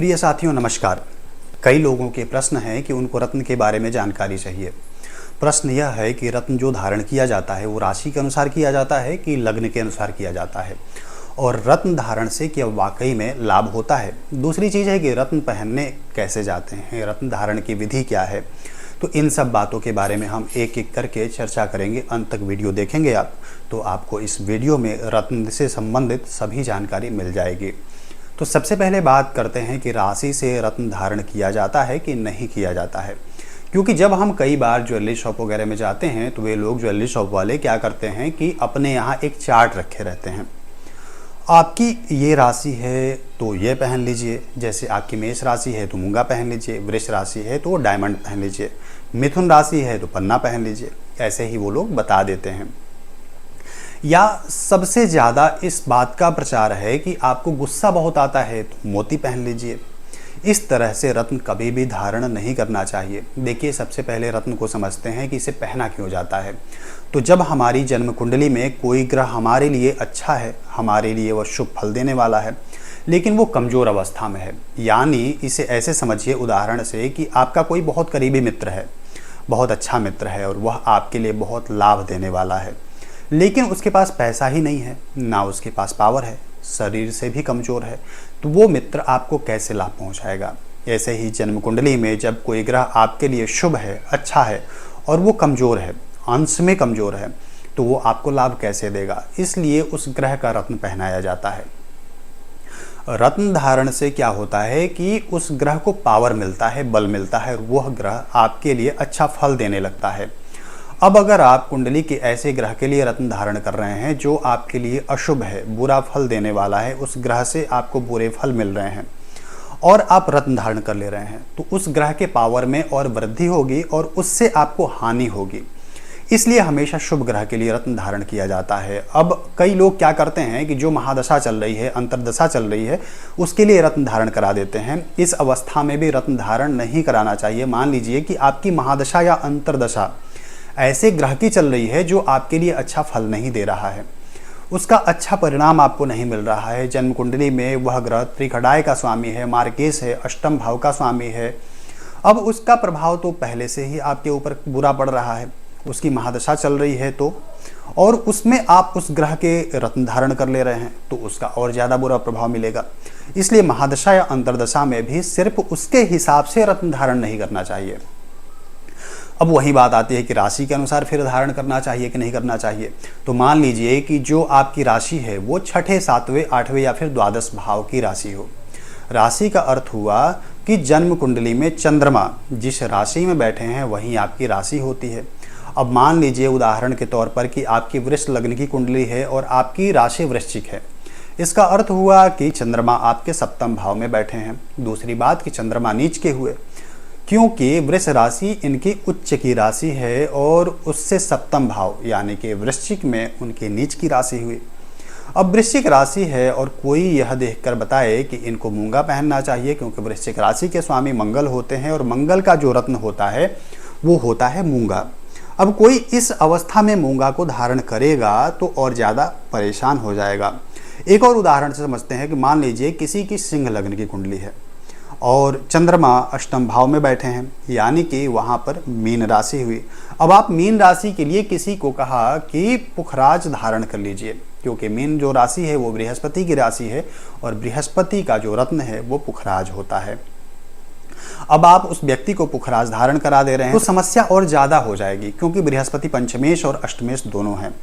प्रिय साथियों नमस्कार। कई लोगों के प्रश्न है कि उनको रत्न के बारे में जानकारी चाहिए। प्रश्न यह है कि रत्न जो धारण किया जाता है वो राशि के अनुसार किया जाता है कि लग्न के अनुसार किया जाता है, और रत्न धारण से क्या वाकई में लाभ होता है। दूसरी चीज़ है कि रत्न पहनने कैसे जाते हैं, रत्न धारण की विधि क्या है। तो इन सब बातों के बारे में हम एक एक करके चर्चा करेंगे। अंत तक वीडियो देखेंगे आप तो आपको इस वीडियो में रत्न से संबंधित सभी जानकारी मिल जाएगी। तो सबसे पहले बात करते हैं कि राशि से रत्न धारण किया जाता है कि नहीं किया जाता है। क्योंकि जब हम कई बार ज्वेलरी शॉप वगैरह में जाते हैं तो वे लोग ज्वेलरी शॉप वाले क्या करते हैं कि अपने यहाँ एक चार्ट रखे रहते हैं। आपकी ये राशि है तो ये पहन लीजिए, जैसे आपकी मेष राशि है तो मूंगा पहन लीजिए, वृष राशि है तो डायमंड पहन लीजिए, मिथुन राशि है तो पन्ना पहन लीजिए। ऐसे ही वो लोग बता देते हैं। या सबसे ज़्यादा इस बात का प्रचार है कि आपको गुस्सा बहुत आता है तो मोती पहन लीजिए। इस तरह से रत्न कभी भी धारण नहीं करना चाहिए। देखिए, सबसे पहले रत्न को समझते हैं कि इसे पहना क्यों जाता है। तो जब हमारी जन्म कुंडली में कोई ग्रह हमारे लिए अच्छा है, हमारे लिए वह शुभ फल देने वाला है, लेकिन वो कमज़ोर अवस्था में है, यानी इसे ऐसे समझिए उदाहरण से कि आपका कोई बहुत करीबी मित्र है, बहुत अच्छा मित्र है और वह आपके लिए बहुत लाभ देने वाला है, लेकिन उसके पास पैसा ही नहीं है, ना उसके पास पावर है, शरीर से भी कमज़ोर है, तो वो मित्र आपको कैसे लाभ पहुंचाएगा। ऐसे ही जन्म कुंडली में जब कोई ग्रह आपके लिए शुभ है, अच्छा है और वो कमज़ोर है, अंश में कमज़ोर है, तो वो आपको लाभ कैसे देगा। इसलिए उस ग्रह का रत्न पहनाया जाता है। रत्न धारण से क्या होता है कि उस ग्रह को पावर मिलता है, बल मिलता है, और वह ग्रह आपके लिए अच्छा फल देने लगता है। अब अगर आप कुंडली के ऐसे ग्रह के लिए रत्न धारण कर रहे हैं जो आपके लिए अशुभ है, बुरा फल देने वाला है, उस ग्रह से आपको बुरे फल मिल रहे हैं और आप रत्न धारण कर ले रहे हैं, तो उस ग्रह के पावर में और वृद्धि होगी और उससे आपको हानि होगी। इसलिए हमेशा शुभ ग्रह के लिए रत्न धारण किया जाता है। अब कई लोग क्या करते हैं कि जो महादशा चल रही है, अंतरदशा चल रही है, उसके लिए रत्न धारण करा देते हैं। इस अवस्था में भी रत्न धारण नहीं कराना चाहिए। मान लीजिए कि आपकी महादशा या अंतरदशा ऐसे ग्रह की चल रही है जो आपके लिए अच्छा फल नहीं दे रहा है, उसका अच्छा परिणाम आपको नहीं मिल रहा है। जन्म कुंडली में वह ग्रह त्रिखड़ाय का स्वामी है, मार्केश है, अष्टम भाव का स्वामी है। अब उसका प्रभाव तो पहले से ही आपके ऊपर बुरा पड़ रहा है, उसकी महादशा चल रही है तो, और उसमें आप उस ग्रह के रत्न धारण कर ले रहे हैं तो उसका और ज़्यादा बुरा प्रभाव मिलेगा। इसलिए महादशा या अंतरदशा में भी सिर्फ उसके हिसाब से रत्न धारण नहीं करना चाहिए। अब वही बात आती है कि राशि के अनुसार फिर धारण करना चाहिए कि नहीं करना चाहिए। तो मान लीजिए कि जो आपकी राशि है वो छठे, सातवें, आठवें या फिर द्वादश भाव की राशि हो। राशि का अर्थ हुआ कि जन्म कुंडली में चंद्रमा जिस राशि में बैठे हैं वहीं आपकी राशि होती है। अब मान लीजिए उदाहरण के तौर पर कि आपकी वृष लग्न की कुंडली है और आपकी राशि वृश्चिक है। इसका अर्थ हुआ कि चंद्रमा आपके सप्तम भाव में बैठे हैं। दूसरी बात कि चंद्रमा नीच के हुए, क्योंकि वृष राशि इनकी उच्च की राशि है और उससे सप्तम भाव यानी कि वृश्चिक में उनकी नीच की राशि हुई। अब वृश्चिक राशि है और कोई यह देखकर बताए कि इनको मूंगा पहनना चाहिए, क्योंकि वृश्चिक राशि के स्वामी मंगल होते हैं और मंगल का जो रत्न होता है वो होता है मूंगा। अब कोई इस अवस्था में मूंगा को धारण करेगा तो और ज़्यादा परेशान हो जाएगा। एक और उदाहरण से समझते हैं कि मान लीजिए किसी की सिंह लग्न की कुंडली है और चंद्रमा अष्टम भाव में बैठे हैं, यानी कि वहाँ पर मीन राशि हुई। अब आप मीन राशि के लिए किसी को कहा कि पुखराज धारण कर लीजिए, क्योंकि मीन जो राशि है वो बृहस्पति की राशि है और बृहस्पति का जो रत्न है वो पुखराज होता है। अब आप उस व्यक्ति को पुखराज धारण करा दे रहे हैं तो समस्या और ज़्यादा हो जाएगी, क्योंकि बृहस्पति पंचमेश और अष्टमेश दोनों हैं।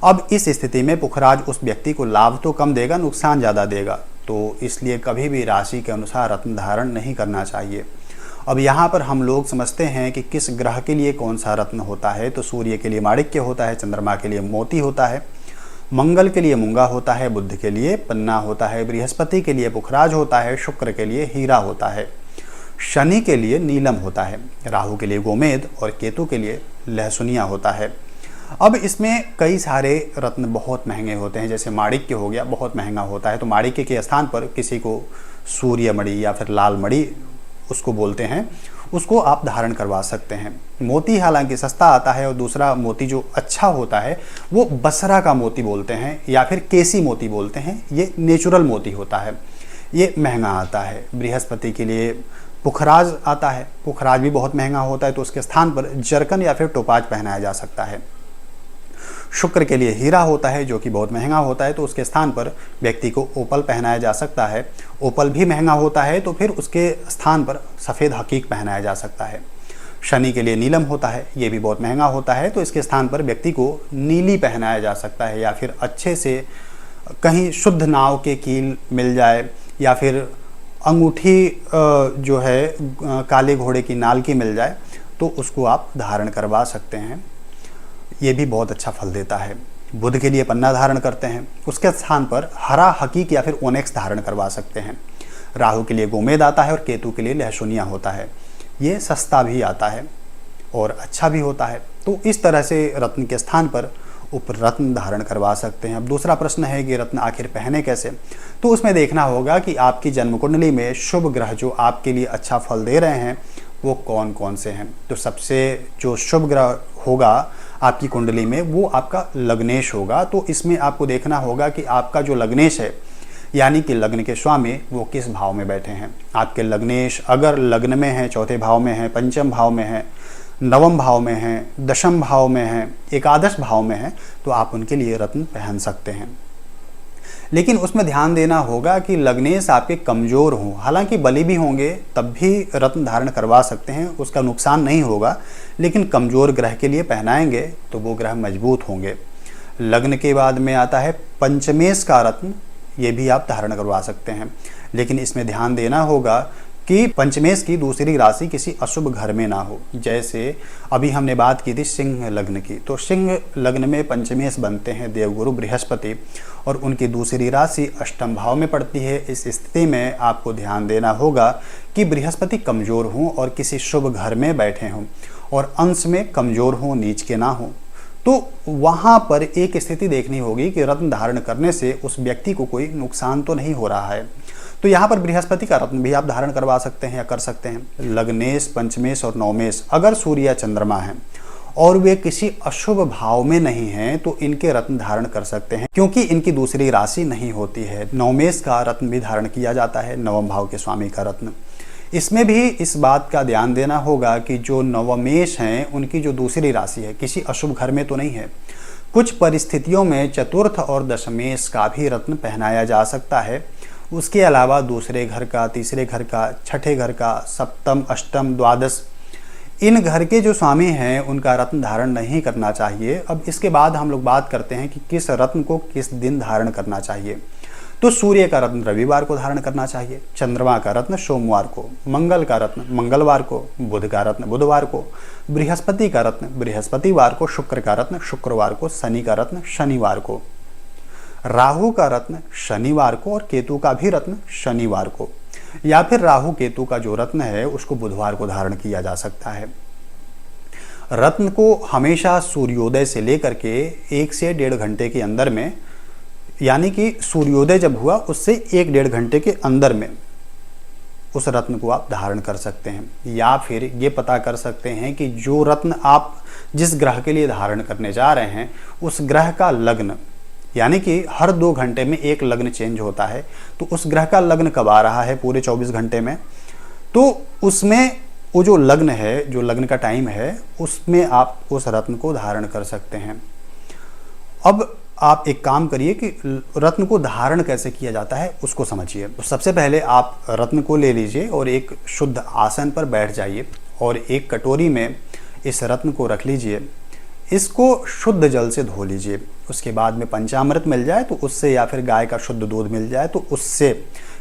अब इस स्थिति में पुखराज उस व्यक्ति को लाभ तो कम देगा, नुकसान ज़्यादा देगा। तो इसलिए कभी भी राशि के अनुसार रत्न धारण नहीं करना चाहिए। अब यहाँ पर हम लोग समझते हैं कि किस ग्रह के लिए कौन सा रत्न होता है। तो सूर्य के लिए माणिक्य होता है, चंद्रमा के लिए मोती होता है, मंगल के लिए मूंगा होता है, बुध के लिए पन्ना होता है, बृहस्पति के लिए पुखराज होता है, शुक्र के लिए हीरा होता है, शनि के लिए नीलम होता है, राहु के लिए गोमेद और केतु के लिए लहसुनिया होता है। अब इसमें कई सारे रत्न बहुत महंगे होते हैं, जैसे माणिक्य हो गया, बहुत महंगा होता है। तो माणिक्य के स्थान पर किसी को सूर्य मणि या फिर लाल मणि उसको बोलते हैं, उसको आप धारण करवा सकते हैं। मोती हालांकि सस्ता आता है और दूसरा मोती जो अच्छा होता है वो बसरा का मोती बोलते हैं या फिर केसी मोती बोलते हैं, ये नेचुरल मोती होता है। ये महंगा आता है। बृहस्पति के लिए पुखराज आता है, पुखराज भी बहुत महंगा होता है, तो उसके स्थान पर जरकन या फिर टोपाज पहनाया जा सकता है। शुक्र के लिए हीरा होता है जो कि बहुत महंगा होता है, तो उसके स्थान पर व्यक्ति को ओपल पहनाया जा सकता है। ओपल भी महंगा होता है, तो फिर उसके स्थान पर सफ़ेद हकीक पहनाया जा सकता है। शनि के लिए नीलम होता है, ये भी बहुत महंगा होता है, तो इसके स्थान पर व्यक्ति को नीली पहनाया जा सकता है, या फिर अच्छे से कहीं शुद्ध नाव के कील मिल जाए, या फिर अंगूठी जो है काले घोड़े की नाल की मिल जाए, तो उसको आप धारण करवा सकते हैं। ये भी बहुत अच्छा फल देता है। बुध के लिए पन्ना धारण करते हैं, उसके स्थान पर हरा हकीक या फिर ओनेक्स धारण करवा सकते हैं। राहु के लिए गोमेद आता है और केतु के लिए लहसुनिया होता है। ये सस्ता भी आता है और अच्छा भी होता है। तो इस तरह से रत्न के स्थान पर उपरत्न धारण करवा सकते हैं। अब दूसरा प्रश्न है कि रत्न आखिर पहने कैसे, तो उसमें देखना होगा कि आपकी जन्म कुंडली में शुभ ग्रह जो आपके लिए अच्छा फल दे रहे हैं वो कौन कौन से हैं। तो सबसे जो शुभ ग्रह होगा आपकी कुंडली में वो आपका लग्नेश होगा। तो इसमें आपको देखना होगा कि आपका जो लग्नेश है, यानी कि लग्न के स्वामी, वो किस भाव में बैठे हैं। आपके लग्नेश अगर लग्न में है, चौथे भाव में है, पंचम भाव में है, नवम भाव में है, दशम भाव में है, एकादश भाव में है, तो आप उनके लिए रत्न पहन सकते हैं। लेकिन उसमें ध्यान देना होगा कि लग्नेश आपके कमज़ोर हों। हालांकि बली भी होंगे तब भी रत्न धारण करवा सकते हैं, उसका नुकसान नहीं होगा, लेकिन कमज़ोर ग्रह के लिए पहनाएंगे तो वो ग्रह मजबूत होंगे। लग्न के बाद में आता है पंचमेश का रत्न, ये भी आप धारण करवा सकते हैं, लेकिन इसमें ध्यान देना होगा कि पंचमेश की दूसरी राशि किसी अशुभ घर में ना हो। जैसे अभी हमने बात की थी सिंह लग्न की, तो सिंह लग्न में पंचमेश बनते हैं देवगुरु बृहस्पति, और उनकी दूसरी राशि अष्टम भाव में पड़ती है। इस स्थिति में आपको ध्यान देना होगा कि बृहस्पति कमज़ोर हों और किसी शुभ घर में बैठे हों, और अंश में कमज़ोर हों, नीच के ना हों। तो वहाँ पर एक स्थिति देखनी होगी कि रत्न धारण करने से उस व्यक्ति को कोई नुकसान तो नहीं हो रहा है। तो यहाँ पर बृहस्पति का रत्न भी आप धारण करवा सकते हैं या कर सकते हैं। लग्नेश, पंचमेश और नवमेश अगर सूर्य या चंद्रमा हैं और वे किसी अशुभ भाव में नहीं हैं, तो इनके रत्न धारण कर सकते हैं, क्योंकि इनकी दूसरी राशि नहीं होती है। नवमेश का रत्न भी धारण किया जाता है, नवम भाव के स्वामी का रत्न। इसमें भी इस बात का ध्यान देना होगा कि जो नवमेश हैं उनकी जो दूसरी राशि है किसी अशुभ घर में तो नहीं है। कुछ परिस्थितियों में चतुर्थ और दशमेश का भी रत्न पहनाया जा सकता है। उसके अलावा दूसरे घर का, तीसरे घर का, छठे घर का, सप्तम, अष्टम, द्वादश, इन घर के जो स्वामी हैं उनका रत्न धारण नहीं करना चाहिए। अब इसके बाद हम लोग बात करते हैं कि किस रत्न को किस दिन धारण करना चाहिए। तो सूर्य का रत्न रविवार को धारण करना चाहिए, चंद्रमा का रत्न सोमवार को, मंगल का रत्न मंगलवार को, बुध का रत्न बुधवार को, बृहस्पति का रत्न बृहस्पतिवार को, शुक्र का रत्न शुक्रवार को, शनि का रत्न शनिवार को, राहु का रत्न शनिवार को और केतु का भी रत्न शनिवार को, या फिर राहु केतु का जो रत्न है उसको बुधवार को धारण किया जा सकता है। रत्न को हमेशा सूर्योदय से लेकर के 1 से 1.5 घंटे के अंदर में, यानी कि सूर्योदय जब हुआ उससे 1-1.5 घंटे के अंदर में उस रत्न को आप धारण कर सकते हैं। या फिर ये पता कर सकते हैं कि जो रत्न आप जिस ग्रह के लिए धारण करने जा रहे हैं उस ग्रह का लग्न, यानी कि हर 2 घंटे में एक लग्न चेंज होता है, तो उस ग्रह का लग्न कब आ रहा है पूरे 24 घंटे में, तो उसमें वो जो लग्न है, जो लग्न का टाइम है, उसमें आप उस रत्न को धारण कर सकते हैं। अब आप एक काम करिए कि रत्न को धारण कैसे किया जाता है उसको समझिए। तो सबसे पहले आप रत्न को ले लीजिए और एक शुद्ध आसन पर बैठ जाइए और एक कटोरी में इस रत्न को रख लीजिए। इसको शुद्ध जल से धो लीजिए। उसके बाद में पंचामृत मिल जाए तो उससे, या फिर गाय का शुद्ध दूध मिल जाए तो उससे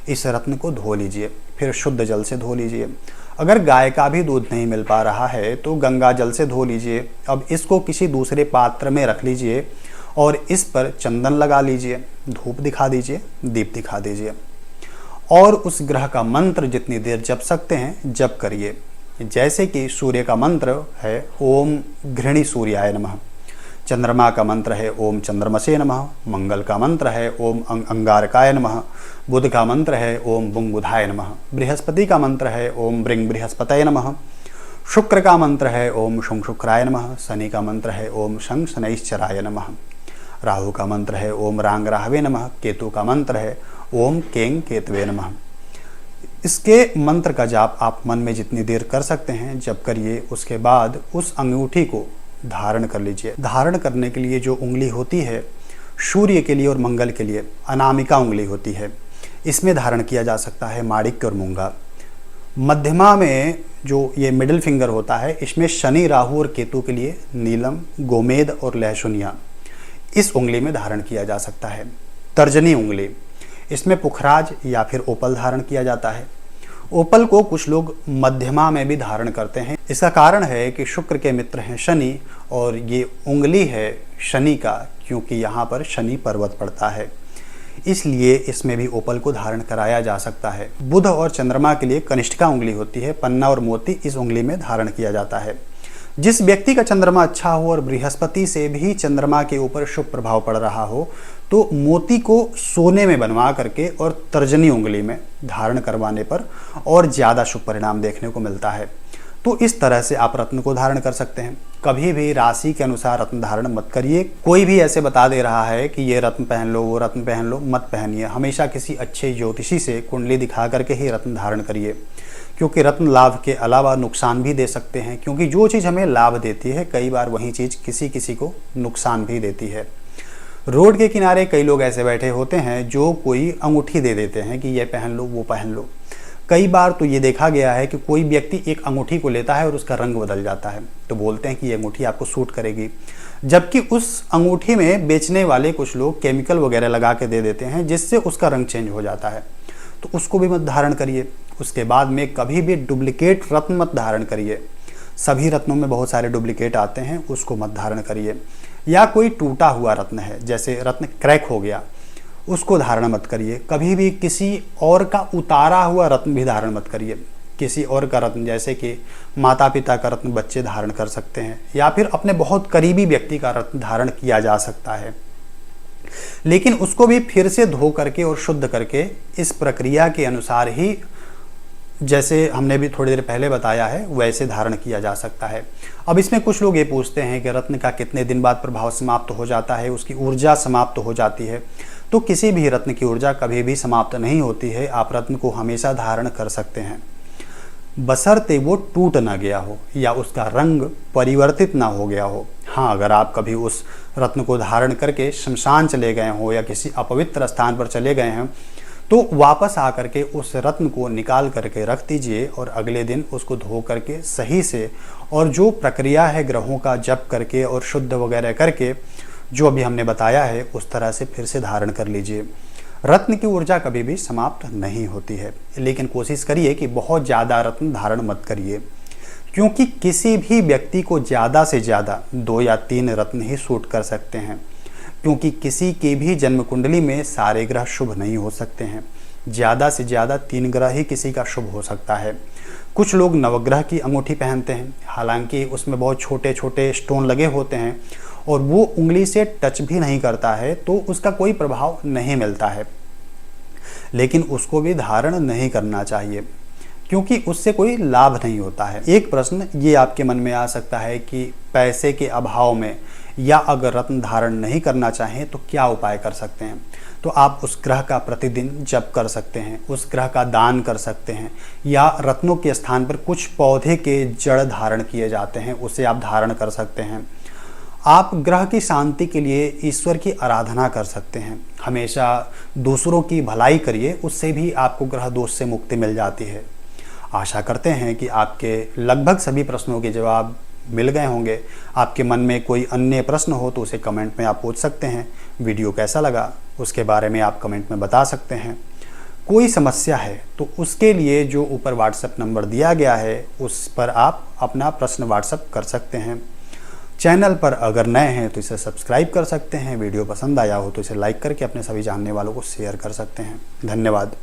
इस रत्न को धो लीजिए। फिर शुद्ध जल से धो लीजिए। अगर गाय का भी दूध नहीं मिल पा रहा है तो गंगा जल से धो लीजिए। अब इसको किसी दूसरे पात्र में रख लीजिए और इस पर चंदन लगा लीजिए, धूप दिखा दीजिए, दीप दिखा दीजिए, और उस ग्रह का मंत्र जितनी देर जप सकते हैं जप करिए। जैसे कि सूर्य का मंत्र है ओम घृणी सूर्याय नमः, चंद्रमा का मंत्र है ओम चंद्रमसे नमः, मंगल का मंत्र है ओम अंगारकाय नमः, बुध का मंत्र है ओम बुंग बुधाय नमः, बृहस्पति का मंत्र है ओम ब्रिंग बृहस्पतये नमः, शुक्र का मंत्र है ओम शुंग शुक्राय नमः, शनि का मंत्र है ओम शंग शनैश्चराय नमः, राहु का मंत्र है ओम रांग राहवे नमः, केतु का मंत्र है ओम केंग केतवे नमः। इसके मंत्र का जाप आप मन में जितनी देर कर सकते हैं जप करिए। उसके बाद उस अंगूठी को धारण कर लीजिए। धारण करने के लिए जो उंगली होती है सूर्य के लिए और मंगल के लिए अनामिका उंगली होती है, इसमें धारण किया जा सकता है माणिक्य और मूंगा। मध्यमा में जो ये मिडिल फिंगर होता है, इसमें शनि, राहु और केतु के लिए नीलम, गोमेद और लहसुनिया इस उंगली में धारण किया जा सकता है। तर्जनी उंगली, इसमें पुखराज या फिर ओपल धारण किया जाता है। ओपल को कुछ लोग मध्यमा में भी धारण करते हैं। इसका कारण है कि शुक्र के मित्र हैं शनि और ये उंगली है शनि का, क्योंकि यहाँ पर शनि पर्वत पड़ता है, इसलिए इसमें भी ओपल को धारण कराया जा सकता है। बुध और चंद्रमा के लिए कनिष्ठिका उंगली होती है। पन्ना और मोती इस उंगली में धारण किया जाता है। जिस व्यक्ति का चंद्रमा अच्छा हो और बृहस्पति से भी चंद्रमा के ऊपर शुभ प्रभाव पड़ रहा हो, तो मोती को सोने में बनवा करके और तर्जनी उंगली में धारण करवाने पर और ज़्यादा शुभ परिणाम देखने को मिलता है। तो इस तरह से आप रत्न को धारण कर सकते हैं। कभी भी राशि के अनुसार रत्न धारण मत करिए। कोई भी ऐसे बता दे रहा है कि ये रत्न पहन लो, वो रत्न पहन लो, मत पहनिए। हमेशा किसी अच्छे ज्योतिषी से कुंडली दिखा करके ही रत्न धारण करिए, क्योंकि रत्न लाभ के अलावा नुकसान भी दे सकते हैं। क्योंकि जो चीज़ हमें लाभ देती है, कई बार वही चीज़ किसी किसी को नुकसान भी देती है। रोड के किनारे कई लोग ऐसे बैठे होते हैं जो कोई अंगूठी दे देते हैं कि ये पहन लो, वो पहन लो। कई बार तो ये देखा गया है कि कोई व्यक्ति एक अंगूठी को लेता है और उसका रंग बदल जाता है, तो बोलते हैं कि ये अंगूठी आपको सूट करेगी, जबकि उस अंगूठी में बेचने वाले कुछ लोग केमिकल वगैरह लगा के दे देते हैं जिससे उसका रंग चेंज हो जाता है। तो उसको भी मत धारण करिए। उसके बाद में कभी भी डुप्लीकेट रत्न मत धारण करिए। सभी रत्नों में बहुत सारे डुप्लीकेट आते हैं, उसको मत धारण करिए। या कोई टूटा हुआ रत्न है, जैसे रत्न क्रैक हो गया, उसको धारण मत करिए। कभी भी किसी और का उतारा हुआ रत्न भी धारण मत करिए। किसी और का रत्न, जैसे कि माता पिता का रत्न बच्चे धारण कर सकते हैं, या फिर अपने बहुत करीबी व्यक्ति का रत्न धारण किया जा सकता है, लेकिन उसको भी फिर से धो करके और शुद्ध करके इस प्रक्रिया के अनुसार ही, जैसे हमने भी थोड़ी देर पहले बताया है, वैसे धारण किया जा सकता है। अब इसमें कुछ लोग ये पूछते हैं कि रत्न का कितने दिन बाद प्रभाव समाप्त हो जाता है, उसकी ऊर्जा समाप्त हो जाती है। तो किसी भी रत्न की ऊर्जा कभी भी समाप्त नहीं होती है। आप रत्न को हमेशा धारण कर सकते हैं, बशर्ते वो टूट ना गया हो या उसका रंग परिवर्तित ना हो गया हो। हाँ, अगर आप कभी उस रत्न को धारण करके शमशान चले गए हो या किसी अपवित्र स्थान पर चले गए हैं, तो वापस आकर के उस रत्न को निकाल करके रख दीजिए और अगले दिन उसको धो करके सही से, और जो प्रक्रिया है ग्रहों का जप करके और शुद्ध वगैरह करके, जो अभी हमने बताया है, उस तरह से फिर से धारण कर लीजिए। रत्न की ऊर्जा कभी भी समाप्त नहीं होती है, लेकिन कोशिश करिए कि बहुत ज़्यादा रत्न धारण मत करिए, क्योंकि किसी भी व्यक्ति को ज़्यादा से ज़्यादा 2 या 3 रत्न ही सूट कर सकते हैं, क्योंकि किसी के भी जन्म कुंडली में सारे ग्रह शुभ नहीं हो सकते हैं। ज़्यादा से ज़्यादा 3 ग्रह ही किसी का शुभ हो सकता है। कुछ लोग नवग्रह की अंगूठी पहनते हैं, हालांकि उसमें बहुत छोटे छोटे स्टोन लगे होते हैं और वो उंगली से टच भी नहीं करता है, तो उसका कोई प्रभाव नहीं मिलता है, लेकिन उसको भी धारण नहीं करना चाहिए, क्योंकि उससे कोई लाभ नहीं होता है। एक प्रश्न ये आपके मन में आ सकता है कि पैसे के अभाव में या अगर रत्न धारण नहीं करना चाहें तो क्या उपाय कर सकते हैं। तो आप उस ग्रह का प्रतिदिन जप कर सकते हैं, उस ग्रह का दान कर सकते हैं, या रत्नों के स्थान पर कुछ पौधे के जड़ धारण किए जाते हैं, उसे आप धारण कर सकते हैं। आप ग्रह की शांति के लिए ईश्वर की आराधना कर सकते हैं। हमेशा दूसरों की भलाई करिए, उससे भी आपको ग्रह दोष से मुक्ति मिल जाती है। आशा करते हैं कि आपके लगभग सभी प्रश्नों के जवाब मिल गए होंगे। आपके मन में कोई अन्य प्रश्न हो तो उसे कमेंट में आप पूछ सकते हैं। वीडियो कैसा लगा उसके बारे में आप कमेंट में बता सकते हैं। कोई समस्या है तो उसके लिए जो ऊपर व्हाट्सएप नंबर दिया गया है उस पर आप अपना प्रश्न व्हाट्सएप कर सकते हैं। चैनल पर अगर नए हैं तो इसे सब्सक्राइब कर सकते हैं। वीडियो पसंद आया हो तो इसे लाइक करके अपने सभी जानने वालों को शेयर कर सकते हैं। धन्यवाद।